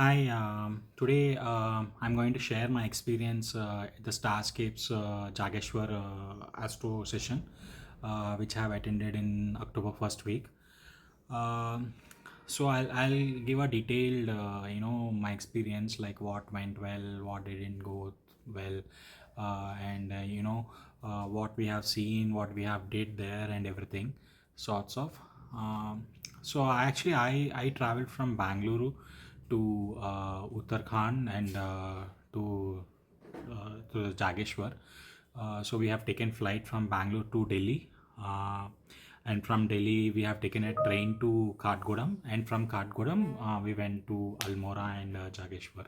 Hi, today I'm going to share my experience at the Starscapes Jageshwar Astro session, which I have attended in October first week. Um, so I'll give a detailed, my experience, like what went well, what didn't go well, and what we have seen, what we have did there, and everything, sorts of. Um, so I traveled from Bangalore to Uttarakhand and to Jageshwar. So we have taken flight from Bangalore to Delhi, and from Delhi we have taken a train to Kathgodam, and from Kathgodam we went to Almora and Jageshwar.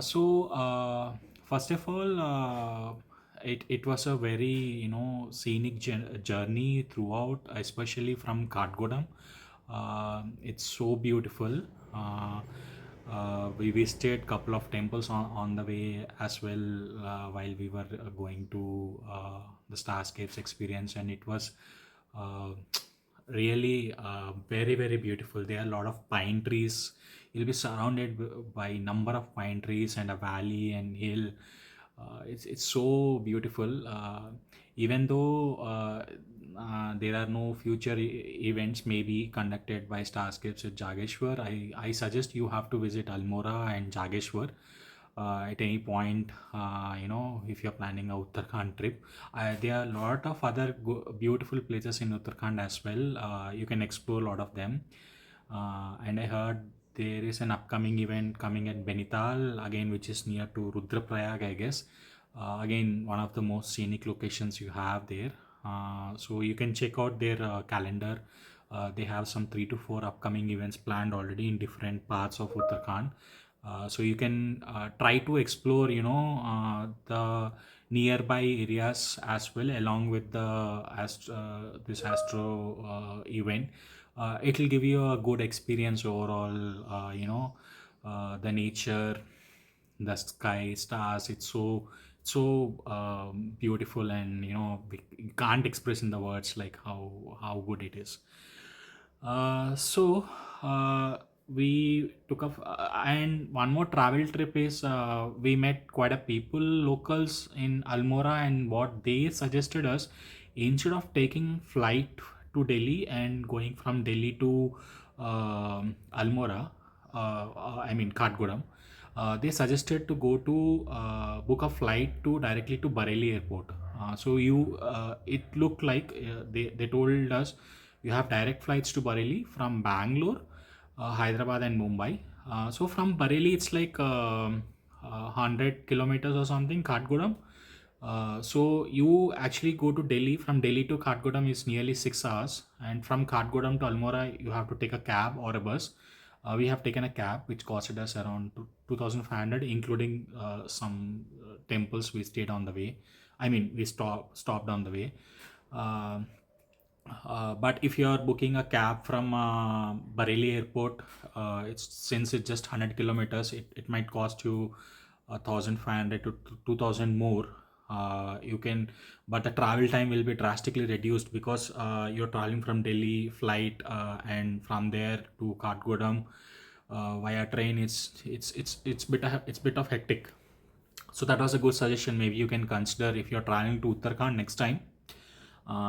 So first of all, it was a very scenic journey throughout, especially from Kathgodam. It's so beautiful. Uh, we visited couple of temples on the way as well while we were going to the Starscapes experience, and it was uh, really very beautiful. There are a lot of pine trees. You'll be surrounded by number of pine trees and a valley and hill. It's so beautiful. Even though there are no future events maybe conducted by Starscapes at Jageshwar, I suggest you have to visit Almora and Jageshwar at any point. If you're planning a Uttarakhand trip, there are a lot of other beautiful places in Uttarakhand as well. You can explore a lot of them. And I heard there is an upcoming event coming at Benital again, which is near to Rudraprayag, I guess. Again, one of the most scenic locations you have there. So you can check out their calendar. They have some 3 to 4 upcoming events planned already in different parts of Uttarakhand. So you can try to explore, the nearby areas as well, along with this astro event. It will give you a good experience overall. The nature, the sky, stars. It's so beautiful, and we can't express in the words like how good it is. So we took up, and one more travel trip is we met quite a people locals in Almora, and what they suggested us, instead of taking flight to Delhi and going from Delhi to Almora, I mean Kathgodam, they suggested to go to book a flight to directly to Bareilly airport. It looked like they told us you have direct flights to Bareilly from Bangalore, Hyderabad, and Mumbai. So from Bareilly, it's like 100 kilometers or something, Kathgodam. So you actually go to Delhi. From Delhi to Kathgodam is nearly 6 hours, and from Kathgodam to Almora, you have to take a cab or a bus. We have taken a cab, which costed us around 2,500, including some temples we stayed on the way. I mean, we stopped on the way. Uh, but if you are booking a cab from Bareilly Airport, it's just 100 kilometers, it might cost you 1,500 to 2,000 more. You can, but the travel time will be drastically reduced because you're traveling from Delhi flight, and from there to Kathgodam via train. It's bit of hectic. So that was a good suggestion. Maybe you can consider, if you're traveling to Uttarakhand next time,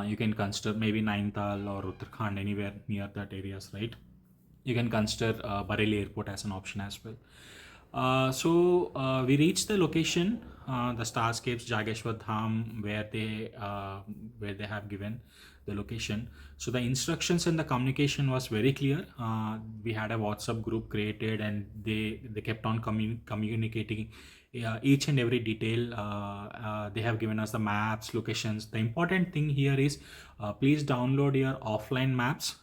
you can consider maybe Nainital or Uttarakhand, anywhere near that areas, right? You can consider Bareilly Airport as an option as well. So we reached the location, the Starscapes Jageshwar Dham, where they have given the location. So the instructions and the communication was very clear. We had a WhatsApp group created, and they kept on communicating each and every detail. They have given us the maps, locations. The important thing here is, please download your offline maps.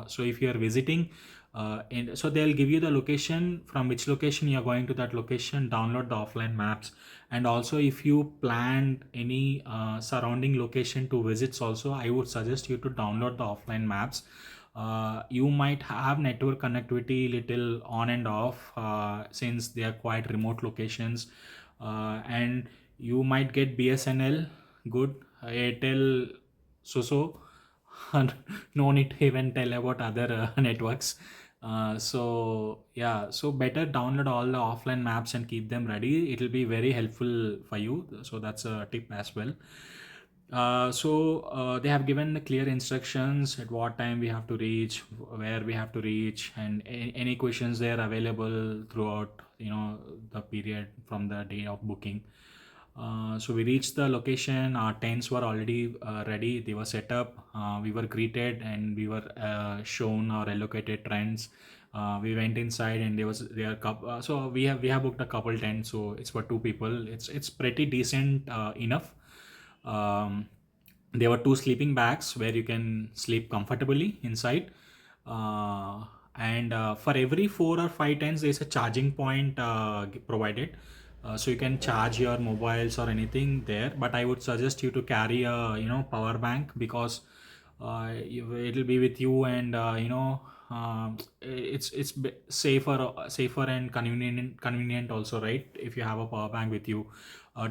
So if you are visiting, so they'll give you the location, from which location you are going to that location. Download the offline maps, and also if you planned any surrounding location to visits also, I would suggest you to download the offline maps. You might have network connectivity little on and off, since they are quite remote locations, and you might get BSNL good, Airtel so. No need to even tell about other networks. So yeah, so better download all the offline maps and keep them ready. It will be very helpful for you. So that's a tip as well. They have given the clear instructions at what time we have to reach, where we have to reach, and any questions they are available throughout, the period from the day of booking. So we reached the location. Our tents were already ready. They were set up. We were greeted and we were shown our allocated trends. We went inside and so we have booked a couple tents. So it's for two people. It's pretty decent enough. Um, there were two sleeping bags where you can sleep comfortably inside. And for every 4 or 5 tents, there's a charging point provided. So you can charge your mobiles or anything there. But I would suggest you to carry a power bank, because it'll be with you, and it's safer and convenient also, right? If you have a power bank with you,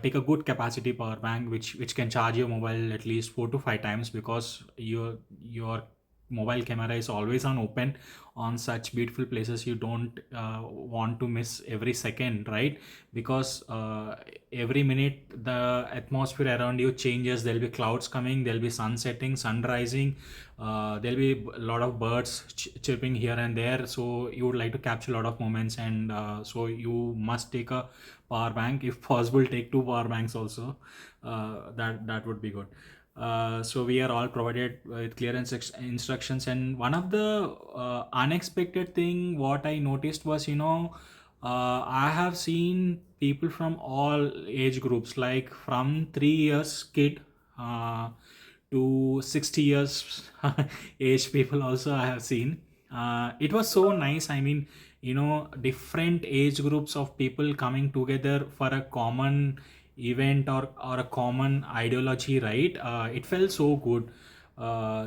take a good capacity power bank which can charge your mobile at least 4 to 5 times, because your mobile camera is always on open on such beautiful places. You don't want to miss every second, right? Because every minute the atmosphere around you changes. There'll be clouds coming, there'll be sun setting, sun rising, there'll be a lot of birds chirping here and there. So you would like to capture a lot of moments, and so you must take a power bank. If possible, take two power banks also. That would be good. So we are all provided with clear instructions. And one of the unexpected thing what I noticed was, I have seen people from all age groups, like from 3 years kid uh, to 60 years age people also I have seen. It was so nice. I mean, different age groups of people coming together for a common event, or a common ideology, right? It felt so good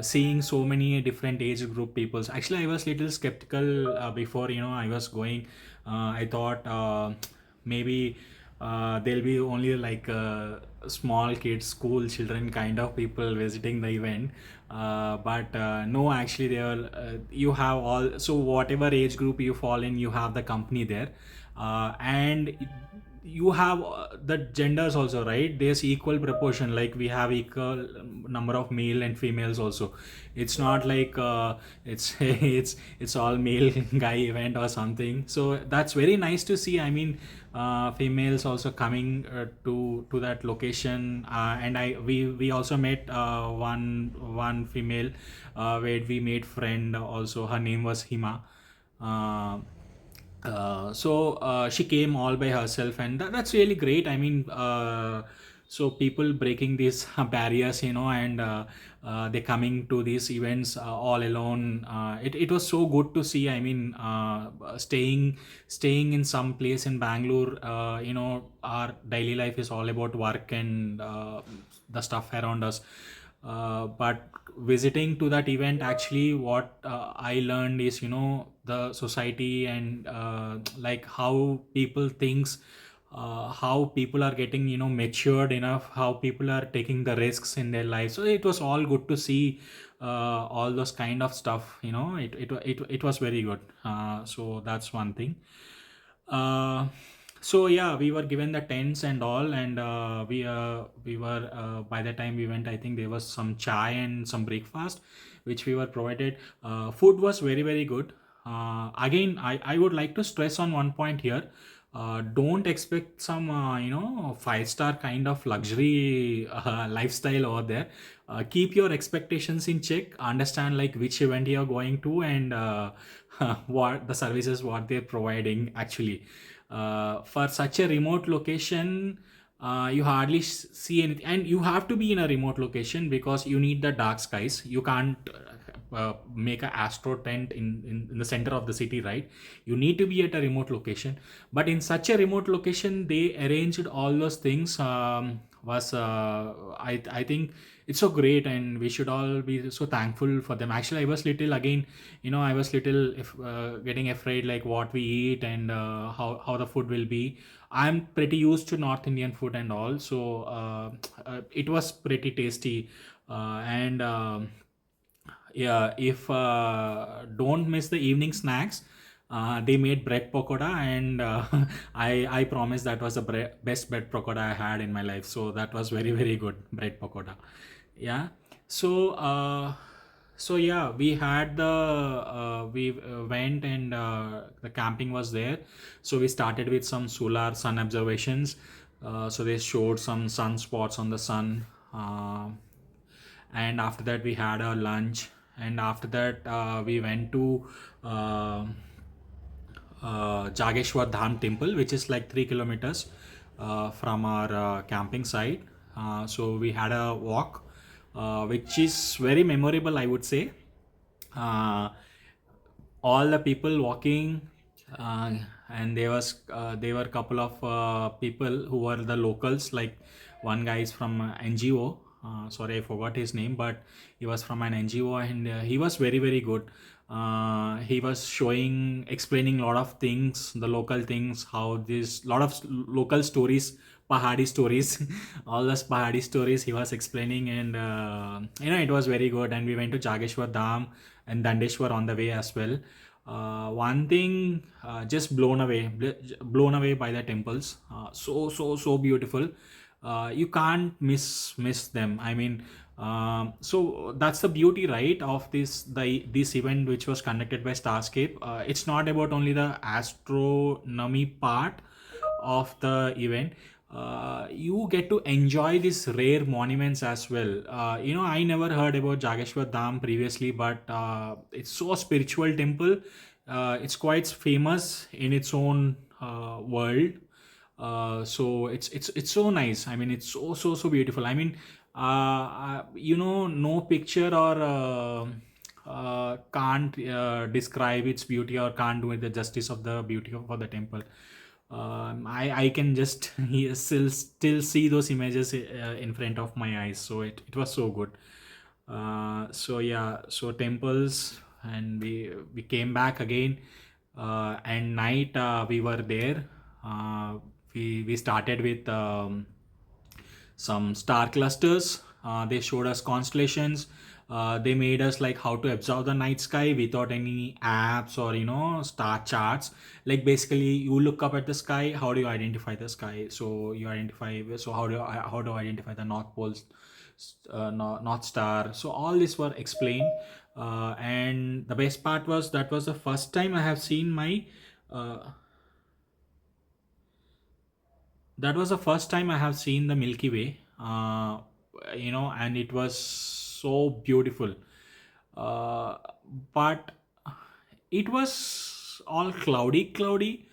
seeing so many different age group peoples. Actually, I was little skeptical before, I was going. I thought maybe there'll be only like small kids, school children kind of people visiting the event. But no, actually, you have all. So whatever age group you fall in, you have the company there. And you have the genders also, right? There's equal proportion, like we have equal number of male and females also. It's not like it's all male guy event or something. So that's very nice to see. I mean, females also coming to that location. And we also met one female where we made friend also. Her name was Hima. uh, she came all by herself, and that's really great. I mean, so people breaking these barriers, and they coming to these events all alone. It was so good to see. I mean, staying in some place in Bangalore, our daily life is all about work and the stuff around us. But visiting to that event, actually what I learned is, the society, and like how people thinks, how people are getting, matured enough, how people are taking the risks in their life. So it was all good to see all those kind of stuff. It was very good. So that's one thing. Uh, so yeah, we were given the tents and all, and we were by the time we went, I think there was some chai and some breakfast which we were provided. Food was very very good. Again, I would like to stress on one point here. Don't expect some 5-star kind of luxury lifestyle over there. Keep your expectations in check. Understand like which event you're going to, and what the services what they're providing actually. For such a remote location, you hardly see anything, and you have to be in a remote location because you need the dark skies. You can't make a astro tent in the center of the city, right? You need to be at a remote location. But in such a remote location, they arranged all those things. Was I think it's so great, and we should all be so thankful for them. Actually, I was little again, I was little if getting afraid like what we eat, and how the food will be. I'm pretty used to North Indian food and all, so it was pretty tasty. And yeah, if don't miss the evening snacks. They made bread pakoda, and I promise that was the best bread pakoda I had in my life. So that was very very good bread pakoda. Yeah. So yeah, we had the we went, and the camping was there. So we started with some solar sun observations. So they showed some sunspots on the sun. And after that we had our lunch, and after that we went to uh, Jageshwar Dham temple, which is like 3 kilometers from our camping site. So we had a walk, which is very memorable, I would say. uh, all the people walking, uh, and there were a couple of people who were the locals, like one guy is from NGO. Sorry, I forgot his name, but he was from an NGO, and he was very very good. He was showing, explaining a lot of things, the local things, how this lot of local stories, Pahadi stories, all those Pahadi stories he was explaining, and it was very good. And we went to Jageshwar Dham and Dandeshwar on the way as well. One thing, just blown away by the temples. So beautiful. You can't miss them. I mean, so that's the beauty, right, of this event which was conducted by Starscape. It's not about only the astronomy part of the event. You get to enjoy these rare monuments as well. I never heard about Jageshwar Dham previously, but it's so spiritual temple. It's quite famous in its own world. So it's so nice. I mean, it's so beautiful. I mean, no picture or can't describe its beauty, or can't do it the justice of the beauty of the temple. I can just still see those images in front of my eyes. So it was so good. So yeah, so temples, and we came back again, and night we were there. We started with some star clusters. They showed us constellations. They made us like how to observe the night sky without any apps or star charts. Like basically, you look up at the sky. How do you identify the sky? So you identify. So how do I identify the North Pole, North Star? So all this were explained. And the best part was that was the first time I have seen my uh, that was the first time I have seen the Milky Way. And it was so beautiful. Uh, but it was all cloudy.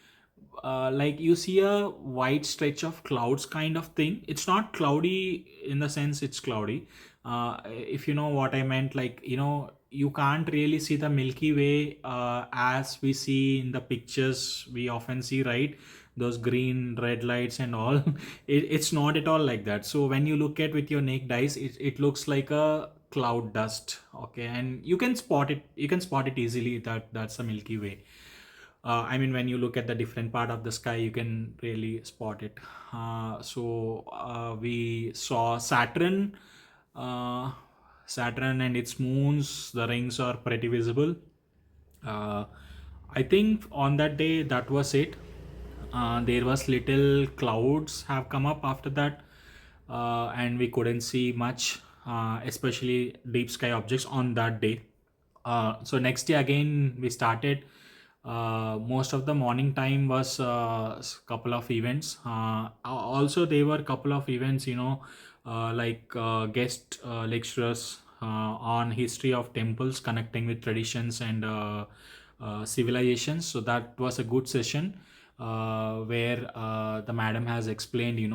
Like you see a wide stretch of clouds kind of thing. It's not cloudy in the sense it's cloudy. If you know what I meant, like you can't really see the Milky Way as we see in the pictures we often see, right? Those green red lights and all. It's not at all like that. So when you look at with your naked eyes, it looks like a cloud dust. Okay, and you can spot it easily, that's the Milky Way. I mean, when you look at the different part of the sky, you can really spot it. So we saw uh, Saturn and its moons. The rings are pretty visible. uh, I think on that day that was it. There was little clouds have come up after that, and we couldn't see much, especially deep sky objects on that day. So next day again we started. Most of the morning time was couple of events. Also there were couple of events, like guest lecturers on history of temples connecting with traditions and civilizations. So that was a good session, where the madam has explained,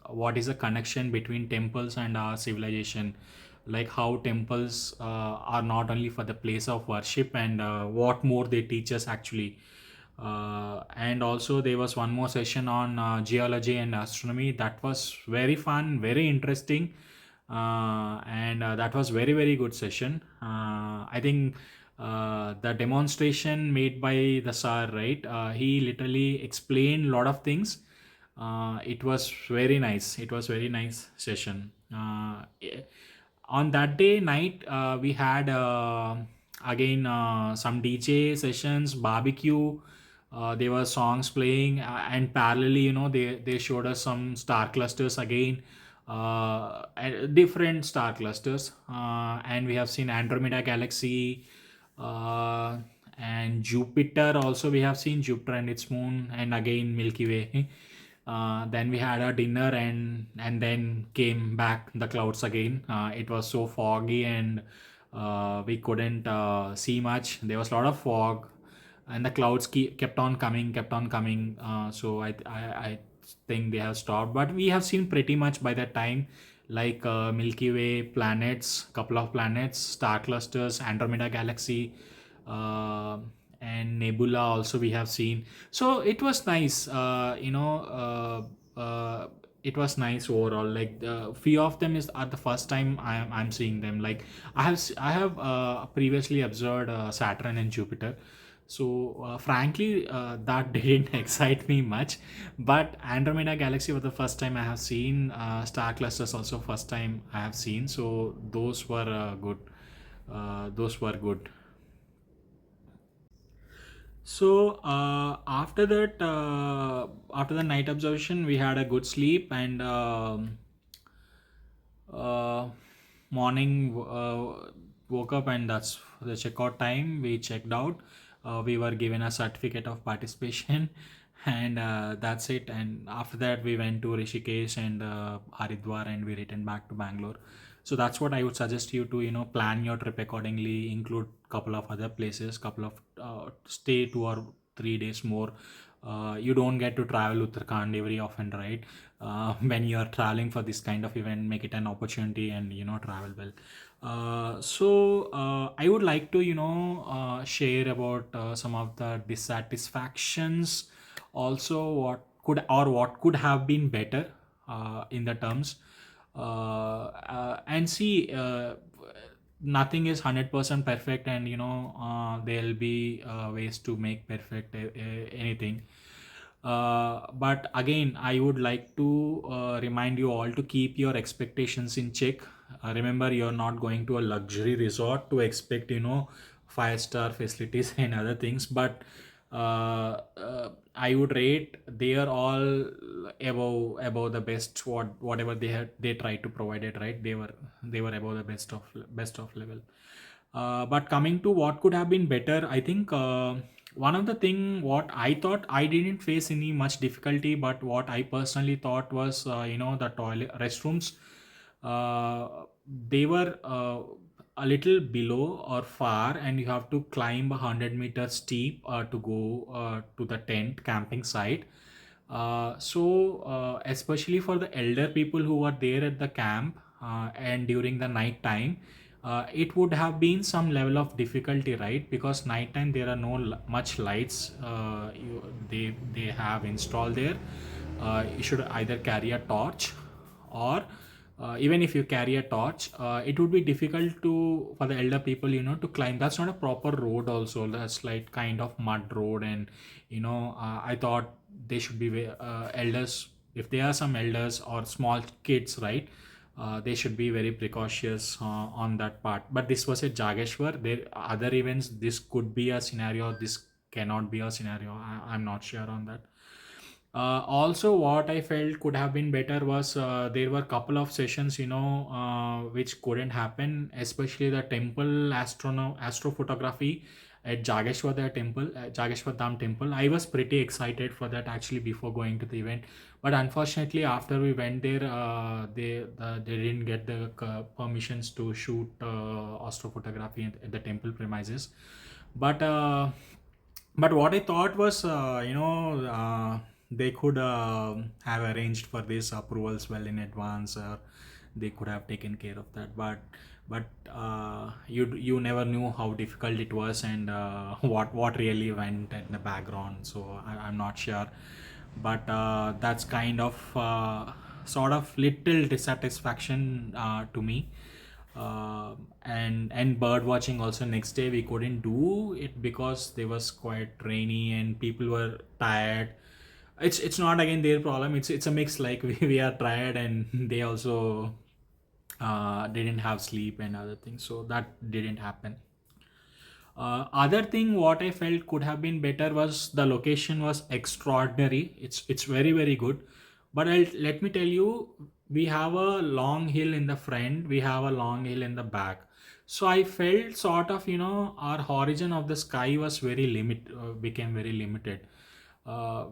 what is the connection between temples and our civilization, like how temples are not only for the place of worship, and what more they teach us actually. And also there was one more session on geology and astronomy. That was very fun, very interesting. And that was very very good session. I think the demonstration made by the sir, right, he literally explained a lot of things. It was very nice. It was very nice session. On that day night, we had again some DJ sessions, barbecue. There were songs playing, and parallelly, they showed us some star clusters again, and different star clusters, and we have seen Andromeda galaxy, uh, and Jupiter. Also, we have seen Jupiter and its moon, and again Milky Way. Then we had a dinner, and then came back the clouds again. It was so foggy, and we couldn't see much. There was a lot of fog, and the clouds kept on coming, kept on coming. So I think they have stopped, but we have seen pretty much by that time, like Milky Way, planets, couple of planets, star clusters, Andromeda galaxy, uh, and nebula also we have seen. So it was nice, it was nice overall. Like the few of them is at the first time I'm seeing them. Like I have previously observed Saturn and Jupiter. So frankly, that didn't excite me much. But Andromeda galaxy was the first time I have seen. Star clusters also first time I have seen. So those were good. Those were good. So after that, after the night observation, we had a good sleep, and uh, morning woke up, and that's the checkout time. We checked out. We were given a certificate of participation, and that's it. And after that, we went to Rishikesh and Haridwar, and we returned back to Bangalore. So that's what I would suggest you to plan your trip accordingly. Include couple of other places, couple of stay 2 or 3 days more. You don't get to travel Uttarakhand very often, right? When you are traveling for this kind of event, make it an opportunity, and travel well. I would like to share about some of the dissatisfactions, also what could have been better in the terms, and see, nothing is 100% perfect, and there'll be ways to make perfect anything. But again, I would like to remind you all to keep your expectations in check. Remember, you're not going to a luxury resort to expect 5-star facilities and other things. But I would rate they are all above the best. Whatever they tried to provide it, right? They were above the best of level. But coming to what could have been better, I think one of the thing what I thought, I didn't face any much difficulty, but what I personally thought was the toilet restrooms. They were a little below or far, and you have to climb 100 meters steep to go to the tent camping site. Especially for the elder people who were there at the camp, and during the night time, it would have been some level of difficulty, right? Because nighttime there are no much lights they have installed there. You should either carry a torch, or even if you carry a torch, it would be difficult to for the elder people to climb. That's not a proper road also. That's like kind of mud road, and I thought they should be elders, if there are some elders or small kids, right? They should be very precautious on that part. But this was at Jageshwar. There other events, this could be a scenario, this cannot be a scenario. I'm not sure on that. Also, what I felt could have been better was there were couple of sessions, which couldn't happen, especially the temple astrophotography at Jageshwar Dham temple. I was pretty excited for that actually before going to the event, but unfortunately, after we went there, they didn't get the permissions to shoot astrophotography at the temple premises. But what I thought was, they could have arranged for these approvals well in advance, or they could have taken care of that. But you never knew how difficult it was, and what really went in the background. So I'm not sure, but that's kind of sort of little dissatisfaction to me. And bird watching also, next day we couldn't do it because they was quite rainy and people were tired. It's not again their problem. It's a mix, like we are tired, and they also didn't have sleep and other things, so that didn't happen. Other thing what I felt could have been better was the location was extraordinary. It's very very good, but let me tell you, we have a long hill in the front, we have a long hill in the back. So I felt sort of, our horizon of the sky was very became very limited.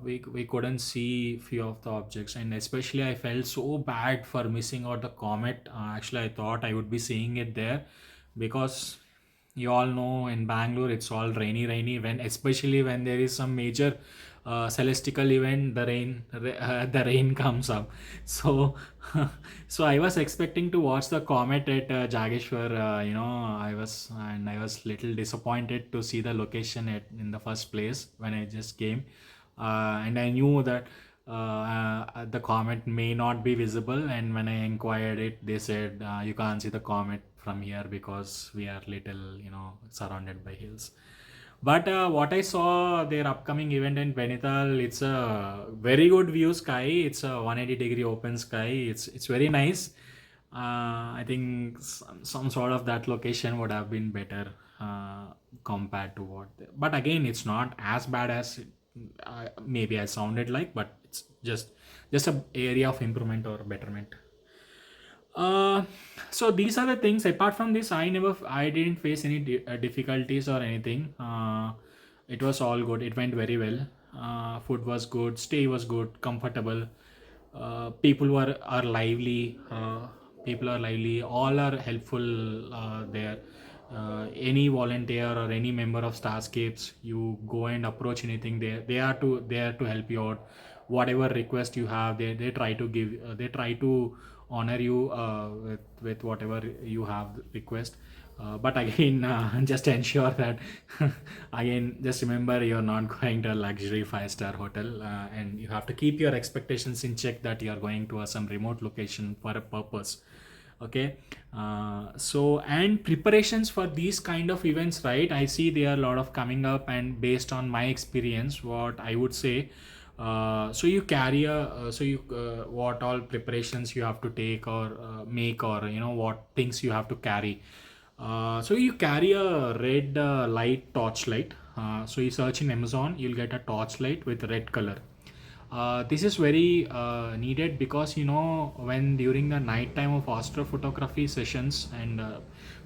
We couldn't see few of the objects, and especially I felt so bad for missing out the comet. Actually, I thought I would be seeing it there, because you all know in Bangalore it's all rainy when, especially when there is some major celestial event, the rain comes up. So so I was expecting to watch the comet at Jageshwar. I was little disappointed to see the location in the first place when I just came, and I knew that the comet may not be visible. And when I inquired it, they said you can't see the comet from here because we are little, surrounded by hills. But what I saw their upcoming event in Benital, it's a very good view sky. It's a 180-degree open sky. It's very nice. I think some sort of that location would have been better compared to what. But again, it's not as bad as maybe I sounded like. But it's just a area of improvement or betterment. Uh, so these are the things. Apart from this, I didn't face any difficulties or anything. It was all good. It went very well. Food was good. Stay was good. Comfortable. People are lively. People are lively. All are helpful there. Any volunteer or any member of Starscapes, you go and approach anything. They are to help you out. Whatever request you have, they try to give. They try to honor you with whatever you have request. But again, just ensure that again, just remember, you're not going to a luxury 5-star hotel, and you have to keep your expectations in check that you are going to some remote location for a purpose. Okay. So, and preparations for these kind of events, right? I see there are a lot of coming up, and based on my experience, what I would say, so you carry a so you what all preparations you have to take or make, or what things you have to carry. So you carry a red light torchlight. So you search in Amazon, you'll get a torchlight with red color. This is very needed because, when during the night time of astrophotography sessions, and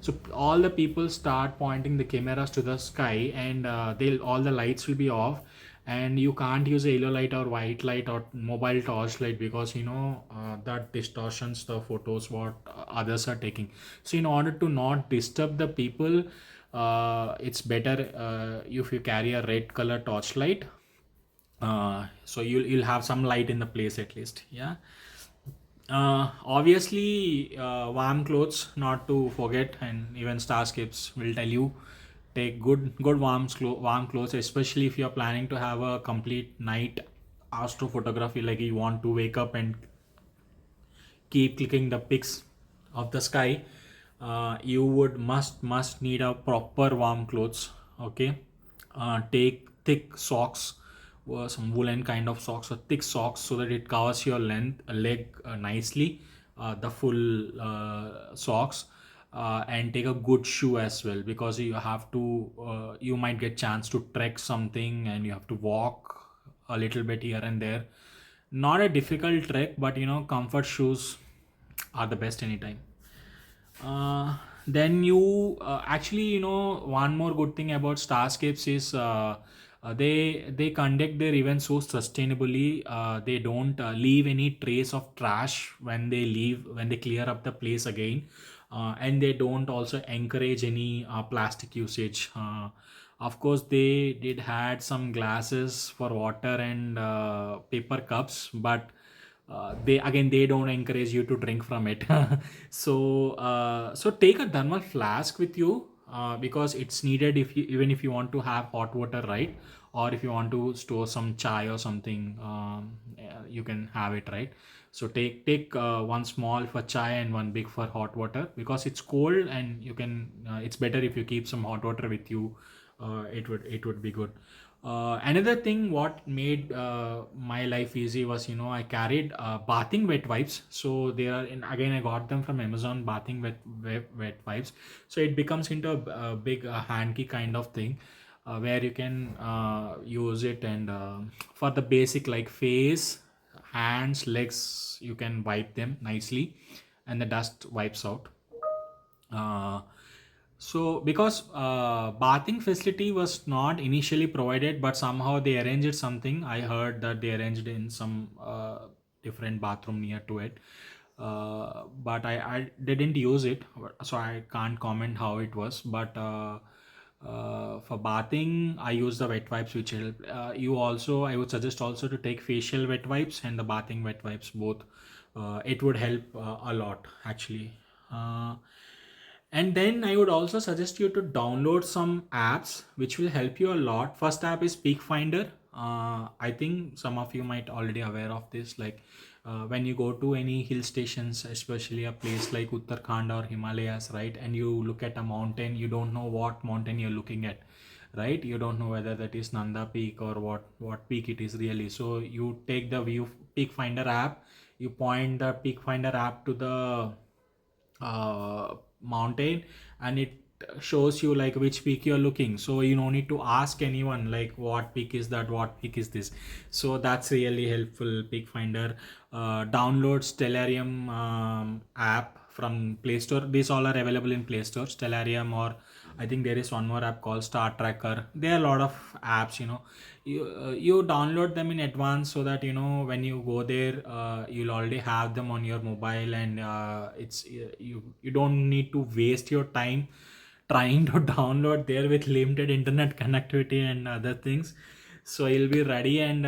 so all the people start pointing the cameras to the sky, and they'll all the lights will be off, and you can't use a yellow light or white light or mobile torch light, because that distortions the photos what others are taking. So in order to not disturb the people, it's better if you carry a red color torchlight. So you'll have some light in the place at least. Yeah. Obviously, warm clothes not to forget, and even Starscapes will tell you, take good warm clothes, especially if you're planning to have a complete night astrophotography, like you want to wake up and keep clicking the pics of the sky. You would must need a proper warm clothes. Okay. Take thick socks, or some woolen kind of socks, or thick socks, so that it covers your leg nicely, the full socks. And take a good shoe as well, because you might get chance to trek something, and you have to walk a little bit here and there. Not a difficult trek, but comfort shoes are the best anytime. Then you actually, one more good thing about Starscapes is, they conduct their events so sustainably. They don't leave any trace of trash when they clear up the place again. And they don't also encourage any plastic usage. Of course, they did had some glasses for water and paper cups, but they don't encourage you to drink from it. So take a thermal flask with you, because it's needed if you even if you want to have hot water, right? Or if you want to store some chai or something, you can have it, right? So take one small for chai and one big for hot water, because it's cold, and it's better if you keep some hot water with you. It would be good. Another thing what made my life easy was, I carried bathing wet wipes. So they are in, again, I got them from Amazon, bathing wet wipes. So it becomes into a big hanky kind of thing, where you can use it, and for the basic like face, hands, legs, you can wipe them nicely, and the dust wipes out. uh, so because bathing facility was not initially provided, but somehow they arranged something. I heard that they arranged in some different bathroom near to it. But I didn't use it, so I can't comment how it was. But for bathing, I use the wet wipes, which help. You also, I would suggest also to take facial wet wipes and the bathing wet wipes both. It would help a lot actually. Uh, and then I would also suggest you to download some apps which will help you a lot. First app is Peak Finder. I think some of you might already aware of this. Like when you go to any hill stations, especially a place like Uttarakhand or Himalayas, right? And you look at a mountain, you don't know what mountain you're looking at, right? You don't know whether that is Nanda Peak or what peak it is really. So you take the view Peak Finder app, you point the Peak Finder app to the mountain, and it shows you like which peak you're looking. So you don't need to ask anyone like what peak is that, what peak is this. So that's really helpful, Peak Finder. Download Stellarium app from Play Store. These all are available in Play Store, Stellarium, or I think there is one more app called Star Tracker. There are a lot of apps, you download them in advance, so that when you go there, you'll already have them on your mobile, and it's you don't need to waste your time trying to download there with limited internet connectivity and other things. So you'll be ready, and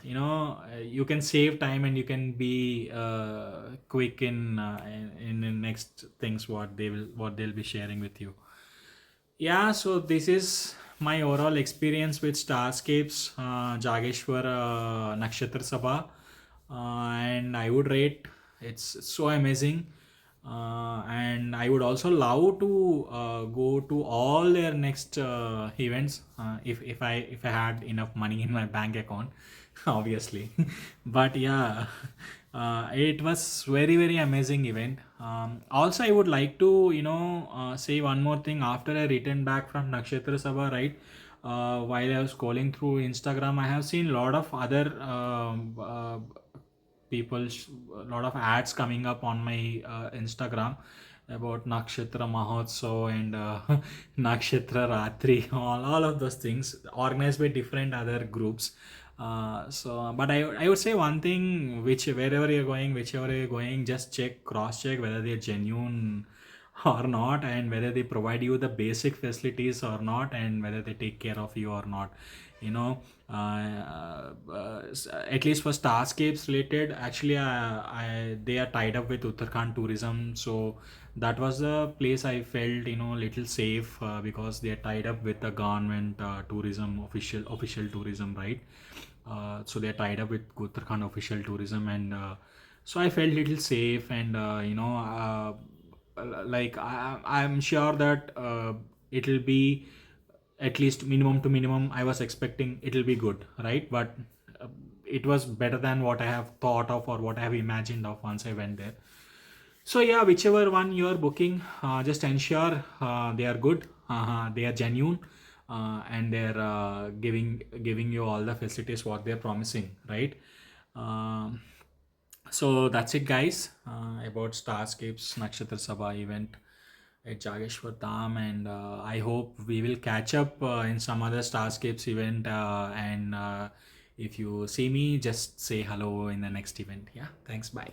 you can save time, and you can be quick in the next things what they'll be sharing with you. Yeah, so this is my overall experience with Starscapes Jageshwar Nakshatra Sabha, and I would rate it's so amazing. And I would also love to go to all their next events, if I had enough money in my bank account, obviously. But yeah, it was very very amazing event. Also, I would like to say one more thing. After I returned back from Nakshatra Sabha, right, while I was scrolling through Instagram, I have seen a lot of other people, a lot of ads coming up on my Instagram about Nakshatra Mahotsav and Nakshatra Ratri, all of those things organized by different other groups. But I would say one thing, whichever you're going, just cross check whether they're genuine or not, and whether they provide you the basic facilities or not, and whether they take care of you or not. you know at least for Starscapes related, actually, they are tied up with Uttarakhand tourism. So that was the place I felt little safe, because they are tied up with the government tourism, official tourism, right? So they're tied up with Uttarakhand official tourism, and so I felt little safe, and like I'm sure that it'll be at least minimum to minimum. I was expecting it'll be good, right? But it was better than what I have thought of or what I have imagined of once I went there. So yeah, whichever one you are booking, just ensure they are good, they are genuine, and they're giving you all the facilities what they're promising, right? Um, so that's it, guys, about Starscapes Nakshatra Sabha event at Jageshwar Dham, and I hope we will catch up in some other Starscapes event. And if you see me, just say hello in the next event. Yeah, thanks. Bye.